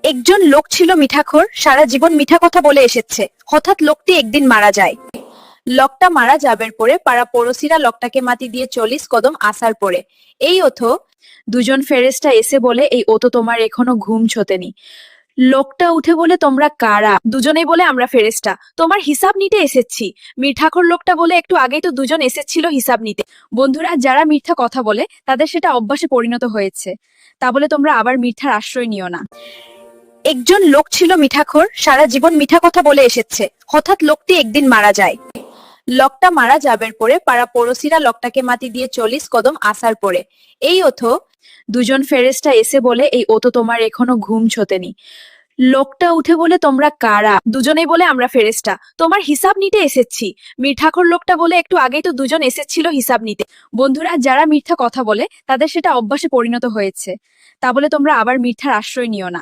একজন লোক ছিল মিঠাখোর, সারা জীবন মিঠা কথা বলে এসেছে। হঠাৎ লোকটি একদিন মারা যায়। লোকটা মারা যাবার পরে পাড়া পড়োশিরা লোকটাকে মাটি দিয়ে 40 কদম আসার পরে এই অথো দুজন ফেরেশতা এসে বলে, এই অতো তোমার এখনো ঘুম ছোটেনি। লোকটা উঠে বলে, তোমরা কারা? দুজনেই বলে, আমরা ফেরেশতা, তোমার হিসাব নিতে এসেছি। মিঠাখোর লোকটা বলে, একটু আগেই তো দুজন এসেছিল হিসাব নিতে। বন্ধুরা, যারা মিথ্যা কথা বলে তাদের সেটা অভ্যাসে পরিণত হয়েছে। তা বলে তোমরা আবার মিথ্যার আশ্রয় নিও না। একজন লোক ছিল মিঠাখোর, সারা জীবন মিঠা কথা বলে এসেছে। হঠাৎ লোকটি একদিন মারা যায়। লোকটা মারা যাবার পরে পাড়া পড়োশিরা লোকটাকে মাটি দিয়ে 40 কদম আসার পরে এই অথো দুজন ফেরেশতা এসে বলে, এই অতো তোমার এখনো ঘুম ছোটেনি। লোকটা উঠে বলে, তোমরা কারা? দুজনেই বলে, আমরা ফেরেশতা, তোমার হিসাব নিতে এসেছি। মিঠাখোর লোকটা বলে, একটু আগেই তো দুজন এসেছিল হিসাব নিতে। বন্ধুরা, যারা মিথ্যা কথা বলে তাদের সেটা অভ্যাসে পরিণত হয়েছে। তা বলে তোমরা আবার মিথ্যার আশ্রয় নিও না।